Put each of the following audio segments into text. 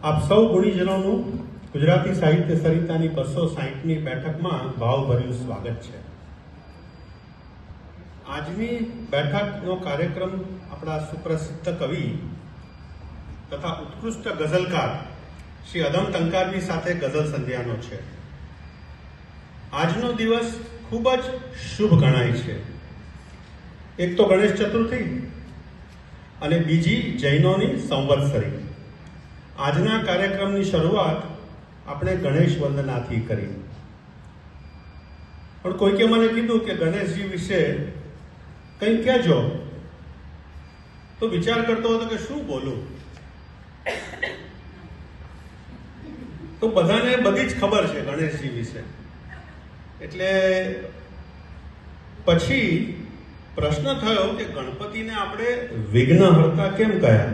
આપ સૌ ગુણીજનોનું ગુજરાતી સાહિત્ય સરિતાની 260મી બેઠકમાં ભાવભર્યું સ્વાગત છે. આજની બેઠકનો કાર્યક્રમ આપણા સુપ્રસિદ્ધ કવિ તથા ઉત્કૃષ્ટ ગઝલકાર શ્રી અદમ ટંકારવી સાથે ગઝલ સંધ્યાનો છે. આજનો દિવસ ખૂબ જ શુભ ગણાય છે. એક તો ગણેશ ચતુર્થી અને બીજી જૈનોની સંવત્સરી. આજના કાર્યક્રમની શરૂઆત આપણે ગણેશ વંદનાથી કરી. પણ કોઈકે મને કીધું કે ગણેશજી વિશે કંઈ કહેજો, તો વિચાર કરતો હતો કે શું બોલું. તો બધાને બધી જ ખબર છે ગણેશજી વિશે. એટલે પછી પ્રશ્ન થયો કે ગણપતિને આપણે વિઘ્નહર્તા કેમ કહ્યા,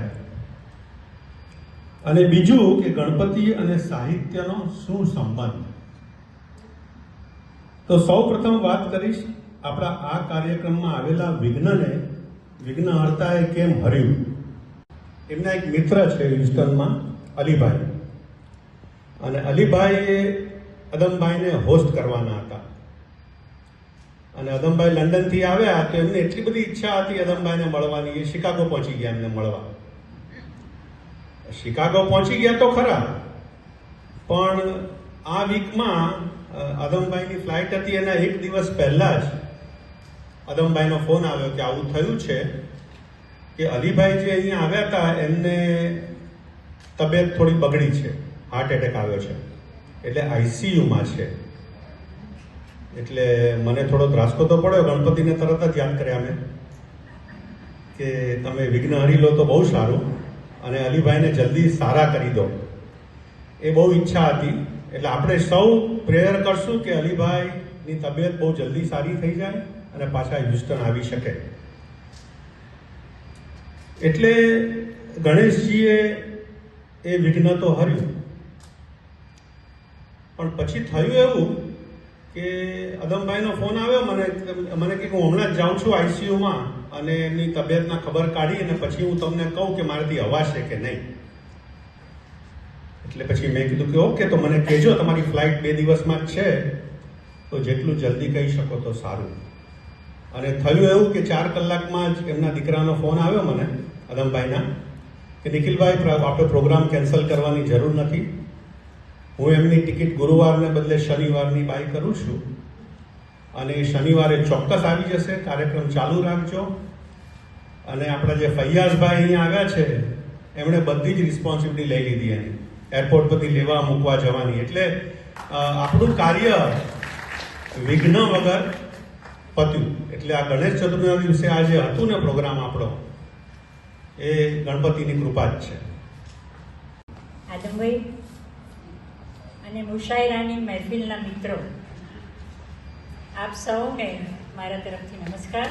અને બીજું કે ગણપતિ અને સાહિત્યનો શું સંબંધ. તો સૌ પ્રથમ વાત કરીશ આપણા આ કાર્યક્રમમાં આવેલા વિઘ્નને વિઘ્નહર્તાએ કેમ હર્યું. એમના એક મિત્ર છે હ્યુસ્ટનમાં, અલીભાઈ, અને અલીભાઈએ અદમભાઈને હોસ્ટ કરવાના હતા. અને અદમભાઈ લંડનથી આવ્યા તો એમને એટલી બધી ઈચ્છા હતી અદમભાઈને મળવાની, એ શિકાગો પહોંચી ગયા એમને મળવા. શિકાગો પહોંચી ગયા તો ખરા, પણ આ વીકમાં અદમભાઈની ફ્લાઇટ હતી એના એક દિવસ પહેલા જ અદમભાઈનો ફોન આવ્યો કે આવું થયું છે કે અલીભાઈ જે અહીંયા આવ્યા હતા એમને તબિયત થોડી બગડી છે, હાર્ટ એટેક આવ્યો છે, એટલે આઈસીયુમાં છે. એટલે મને થોડો ત્રાસકો તો પડ્યો. ગણપતિને તરત જ યાદ કર્યા મેં કે તમે વિઘ્ન હરી લો તો બહુ સારું, અને અલીભાઈને જલ્દી સારા કરી દો. એ બહુ ઈચ્છા હતી. એટલે આપણે સૌ પ્રેયર કરશું કે અલીભાઈની તબિયત બહુ જલ્દી સારી થઈ જાય અને પાછા હ્યુસ્ટન આવી શકે. એટલે ગણેશજીએ એ વિઘ્ન તો હર્યું, પણ પછી થયું એવું કે અદમભાઈનો ફોન આવ્યો મને કે હું હમણાં જ જાઉં છું આઈસીયુમાં, અને એમની તબિયતના ખબર કાઢી અને પછી હું તમને કહું કે મારાથી અવાશે કે નહીં. એટલે પછી મેં કીધું કે ઓકે, તો મને કહેજો, તમારી ફ્લાઇટ 2 દિવસમાં જ છે, તો જેટલું જલ્દી કહી શકો તો સારું. અને થયું એવું કે 4 કલાકમાં જ એમના દીકરાનો ફોન આવ્યો મને, અદમભાઈના, કે નિખિલભાઈ આપણે પ્રોગ્રામ કેન્સલ કરવાની જરૂર નથી. હું એમની ટિકિટ ગુરુવારને બદલે શનિવારની બાય કરું છું, અને શનિવારે ચોક્કસ આવી જશે. કાર્યક્રમ ચાલુ રાખજો. અને આપણા જે ફૈયાઝભાઈ અહીંયા આવ્યા છે એમણે બધી જ રિસ્પોન્સિબિલિટી લઈ લીધી એની, એરપોર્ટ પરથી લેવા મૂકવા જવાની. એટલે આપણું કાર્ય વિઘ્ન વગર પત્યું. એટલે આ ગણેશ ચતુર્થીના દિવસે આ જે હતું ને પ્રોગ્રામ આપણો, એ ગણપતિની કૃપા જ છે. આદમભાઈ અને મુશાયરાની મહેફિલના મિત્રો, આપ સૌને મારા તરફથી નમસ્કાર.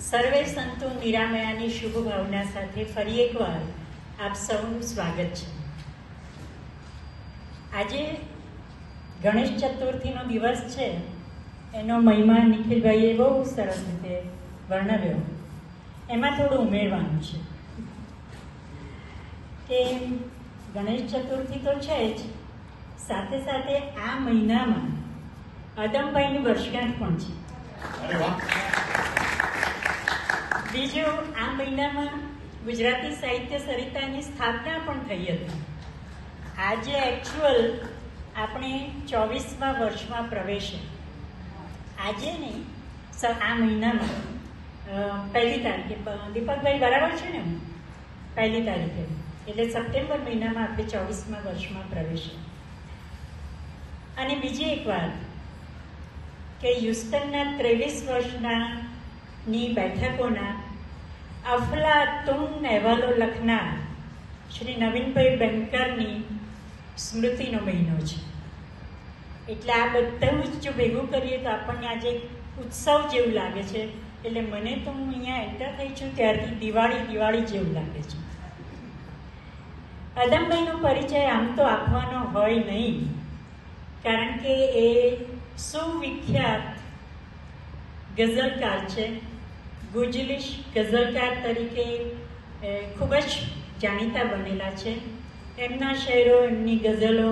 સર્વે સંતો નિરામયાની શુભ ભાવના સાથે ફરી એકવાર આપ સૌનું સ્વાગત છે. આજે ગણેશ ચતુર્થીનો દિવસ છે, એનો મહિમા નિખિલભાઈએ બહુ સરસ રીતે વર્ણવ્યો. એમાં થોડું ઉમેરવાનું છે કે ગણેશ ચતુર્થી તો છે જ, સાથે સાથે આ મહિનામાં અદમભાઈની વર્ષગાંઠ પણ છે. બીજું, આ મહિનામાં ગુજરાતી સાહિત્ય સરિતાની સ્થાપના પણ થઈ હતી. આજે એકચ્યુઅલ આપણે 24મા વર્ષમાં પ્રવેશે. આજે નહીં, આ મહિનામાં 1લી તારીખે, દીપકભાઈ બરાબર છે ને, 1લી તારીખે, એટલે સપ્ટેમ્બર મહિનામાં આપણે 24મા વર્ષમાં પ્રવેશે. અને બીજી એક વાત કે હ્યુસ્ટનના 23 વર્ષની બેઠકોના અફલાતુન અહેવાલો લખનાર શ્રી નવીનભાઈ બેન્કરની સ્મૃતિનો મહિનો છે. એટલે આ બધું જ જો ભેગું કરીએ તો આપણને આજે ઉત્સવ જેવું લાગે છે. એટલે મને તો હું અહીંયા એન્ટર થઈ છું ત્યારથી દિવાળી જેવું લાગે છે. અદમભાઈનો પરિચય આમ તો આપવાનો હોય નહીં, કારણ કે એ સુવિખ્યાત ગઝલકાર છે. ગુજલિશ ગઝલકાર તરીકે ખૂબ જ જાણીતા બનેલા છે. એમના શેરો, એમની ગઝલો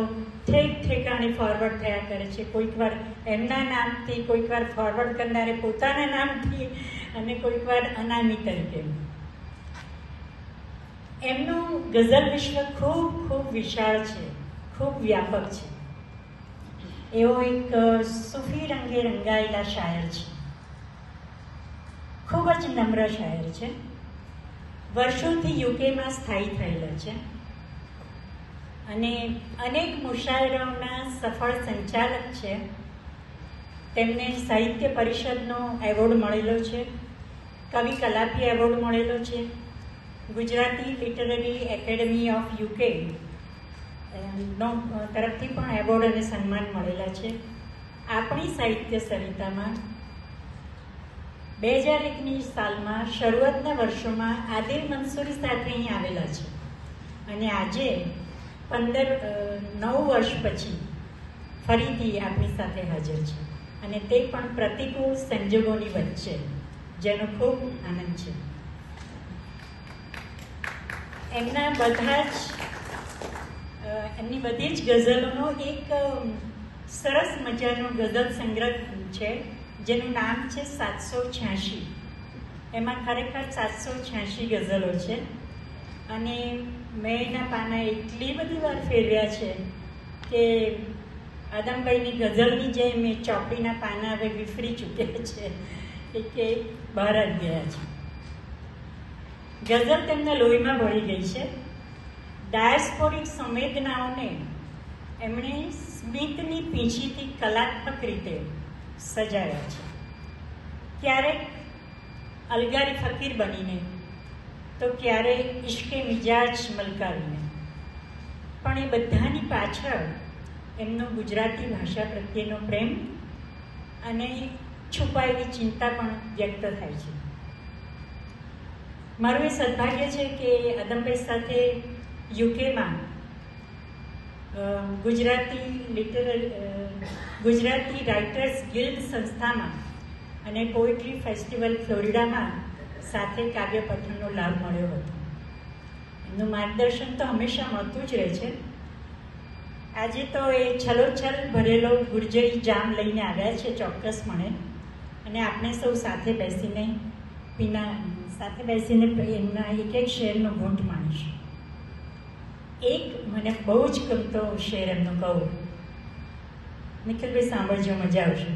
ઠેક ઠેકાણે ફોરવર્ડ થયા કરે છે. કોઈક વાર એમના નામથી, કોઈક વાર ફોરવર્ડ કરનારે પોતાના નામથી, અને કોઈક વાર અનામી તરીકે. એમનું ગઝલ વિશ્વ ખૂબ ખૂબ વિશાળ છે, ખૂબ વ્યાપક છે. એવો એક સૂફી રંગે રંગાયેલા શાયર છે. ખૂબ જ નમ્ર શાયર છે. વર્ષોથી યુકેમાં સ્થાયી થયેલા છે અને અનેક મુશાયરાઓના સફળ સંચાલક છે. તેમને સાહિત્ય પરિષદનો એવોર્ડ મળેલો છે, કવિ કલાપી એવોર્ડ મળેલો છે, Gujarati literary academy of UK નો તરફથી પણ એવોર્ડ અને સન્માન મળેલા છે. આપણી સાહિત્ય સરિતામાં 2001ની સાલમાં શરૂઆતના વર્ષોમાં આદિલ મંસૂરી સાથે અહીં આવેલા છે અને આજે 9 વર્ષ પછી ફરીથી આપણી સાથે હાજર છે અને તે પણ પ્રતિકૂળ સંજોગોની વચ્ચે, જેનો ખૂબ આનંદ છે. એમની બધી જ ગઝલોનો એક સરસ મજાનો ગઝલ સંગ્રહ છે જેનું નામ છે 786. એમાં ખરેખર 786 ગઝલો છે અને મેં એના પાના એટલી બધી વાર ફેરવ્યા છે કે આદમભાઈની ગઝલની જેમ એ ચોપડીના પાના હવે વિફરી ચૂક્યા છે કે બહાર જ ગયા છે. ગઝલ તેમના લોહીમાં ભળી ગઈ છે. ડાયસ્પોરિક સંવેદનાઓને એમણે સ્મિતની પીંછીથી કલાત્મક રીતે સજાવ્યા છે. ક્યારેક અલગારી ફકીર બનીને, તો ક્યારેક ઇશ્કે મિજાજ મલકાવીને, પણ એ બધાની પાછળ એમનો ગુજરાતી ભાષા પ્રત્યેનો પ્રેમ અને છુપાયેલી ચિંતા પણ વ્યક્ત થાય છે. મારું એ સદભાગ્ય છે કે આદમભાઈ સાથે યુકેમાં ગુજરાતી રાઇટર્સ ગિલ્ડ સંસ્થામાં અને પોએટ્રી ફેસ્ટિવલ ફ્લોરિડામાં સાથે કાવ્ય પઠનનો લાભ મળ્યો હતો. એમનું માર્ગદર્શન તો હંમેશા મળતું જ રહે છે. આજે તો એ છલોછલ ભરેલો ગુર્જરી જામ લઈને આવ્યા છે ચોક્કસપણે, અને આપણે સૌ સાથે બેસીને એમના એક શેરનો ઘૂંટ માણીશું. એક મને બહુ જ ગમતો શેર એમનો કહું, નિખિલભાઈ સાંભળજો, મજા આવશે.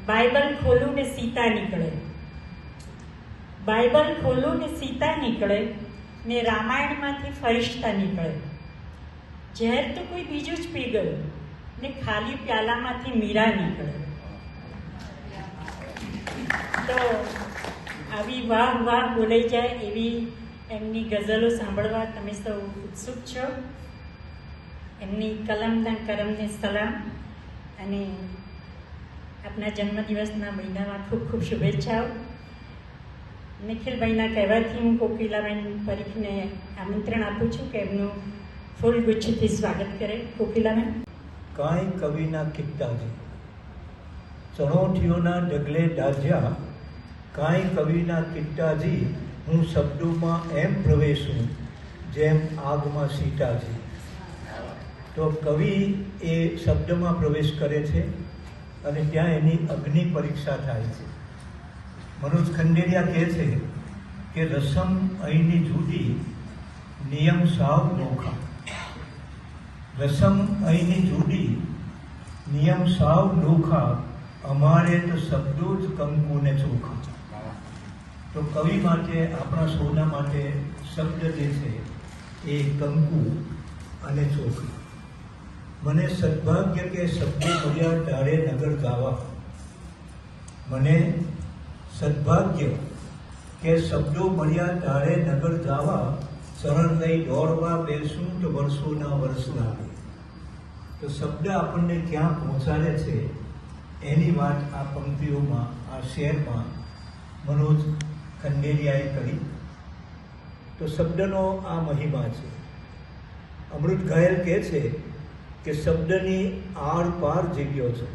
બાઇબલ ખોલું ને સીતા નીકળે, બાઇબલ ખોલું ને સીતા નીકળે, ને રામાયણમાંથી ફરિશ્તા નીકળે. ઝેર તો કોઈ બીજું જ પી ગયું ને ખાલી પ્યાલામાંથી મીરા નીકળે. તો આવી વાહ વાહ બોલાઈ જાય એવી એમની ગઝલો સાંભળવા તમે સૌ ઉત્સુક છો. એમની કલમના કરમને સલામ અને આપના જન્મદિવસના મહિનામાં ખૂબ ખૂબ શુભેચ્છાઓ. નિખિલભાઈના કહેવાથી હું કોકિલાબેન પરીખને આમંત્રણ આપું છું કે એમનું ફૂલ ગુચ્છથી સ્વાગત કરે. કોકિલાબેન. કાંઈ કવિના કિત્તાજી, ચણોઠીઓના ડગલે દાઝ્યા, કાંઈ કવિના કિત્તાજી, હું શબ્દોમાં એમ પ્રવેશું જેમ આગમાં સીતાજી. તો કવિ એ શબ્દમાં પ્રવેશ કરે છે અને ત્યાં એની અગ્નિ પરીક્ષા થાય છે. મનોજ ખંડેરિયા કહે છે કે રસમ અહીંની જુદી, નિયમ સાવ નોખા. રસમ અહીંની જુદી, નિયમ સાવ નોખા, અમારે તો શબ્દો જ કંકુ ને ચોખા. તો કવિ માટે, આપણા સૌના માટે શબ્દ જે છે એ કંકુ અને ચોખા. મને સદભાગ્ય કે શબ્દો મળ્યા તારે નગર ગાવા, મને સદભાગ્ય કે શબ્દો મળ્યા તારે નગર ગાવા, શરણ લઈ દોડવા બેસું તો વર્ષોના વર્ષ લાગે. તો શબ્દ આપણને ક્યાં પહોંચાડે છે એની વાત આ પંક્તિઓમાં, આ શેરમાં મનોજ ખંડેરિયાએ કરી. તો શબ્દનો આ મહિમા છે. અમૃત ઘાયલ કહે છે કે શબ્દની આર પાર જીવ્યો છું,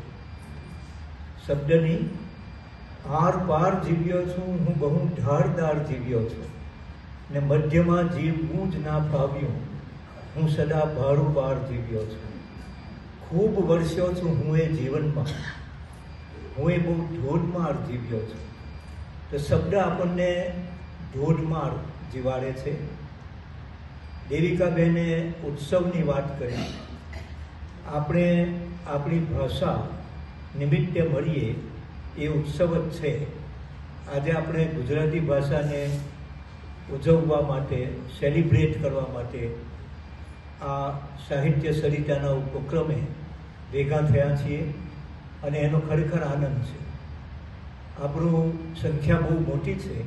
શબ્દની આર પાર જીવ્યો છું, હું બહુ ધારદાર જીવ્યો છું. ને મધ્યમાં જીવવું જ ના ભાવ્યું, હું સદા બારોબાર જીવ્યો છું. ખૂબ વર્ષો છું હું એ જીવનમાં, હું એ બહુ ધોધમાર જીવ્યો છું. તો શબ્દ આપણને ધોધમાર જીવાડે છે. દેવિકાબેને ઉત્સવની વાત કરી. આપણે આપણી ભાષા નિમિત્તે મળીએ એ ઉત્સવ જ છે. આજે આપણે ગુજરાતી ભાષાને ઉજવવા માટે, સેલિબ્રેટ કરવા માટે આ સાહિત્ય સરિતાના ઉપક્રમે ભેગા થયા છીએ અને એનો ખરેખર આનંદ છે. આપણું સંખ્યા બહુ મોટી છે,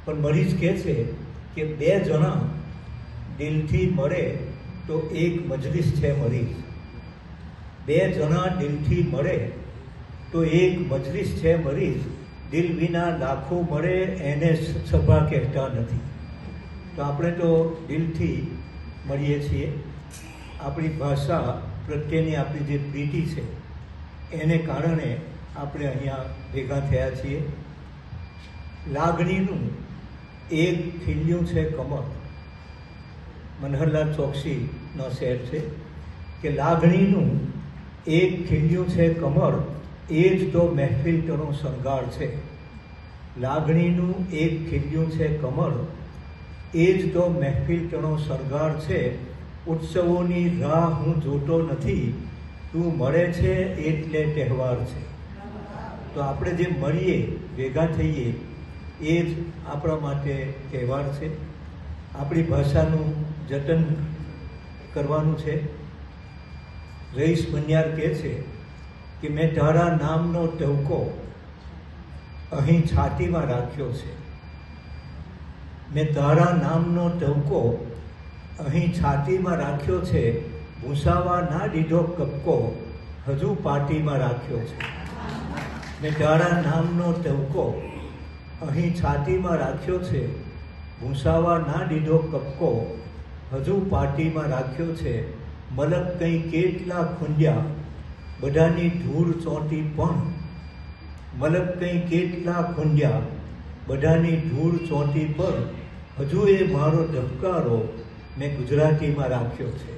પણ મરીઝ કહે છે કે 2 જણા દિલથી મળે તો એક મજલિસ છે મરીઝ. 2 જણા દિલથી મળે તો એક મજલિસ છે મરીઝ. દિલ વિના લાખો મળે એને સભા કહેતા નથી. તો આપણે તો દિલથી મળીએ છીએ. આપણી ભાષા પ્રત્યેની આપણી જે પ્રીતિ છે એને કારણે આપણે અહીંયા ભેગા થયા છીએ. લાગણીનું એક ખીલ્યું છે કમર. મનહરલાલ ચોકસીનો શેર છે કે લાગણીનું એક ખીલ્યું છે કમર, એ જ તો મહેફિલ તનો શણગાર છે. લાગણીનું એક ખીલ્યું છે કમર, એ જ તો મહેફિલ તનો શણગાર છે. ઉત્સવોની રાહ હું જોતો નથી, તું મળે છે એટલે તહેવાર છે. તો આપણે જે મળીએ, ભેગા થઈએ, એ જ આપણા માટે તહેવાર છે. આપણી ભાષાનું જતન કરવાનું છે. રઈસ બનિયાર કહે છે કે મેં તારા નામનો ટહુકો અહીં છાતીમાં રાખ્યો છે. મેં તારા નામનો ટહુકો અહીં છાતીમાં રાખ્યો છે. ભૂસાવા ના દીધો કપકો હજુ પાટીમાં રાખ્યો છે. મેં તારા નામનો ટહુકો અહીં છાતીમાં રાખ્યો છે. ભૂસાવા ના દીધો કપકો હજુ પાટીમાં રાખ્યો છે. મલક કંઈ કેટલા ખૂંડ્યા બધાની ધૂળ ચોંટી પણ, મલક કંઈ કેટલા ખૂંડ્યા બધાની ધૂળ ચોંટી પણ હજુ એ મારો ધબકારો મેં ગુજરાતીમાં રાખ્યો છે.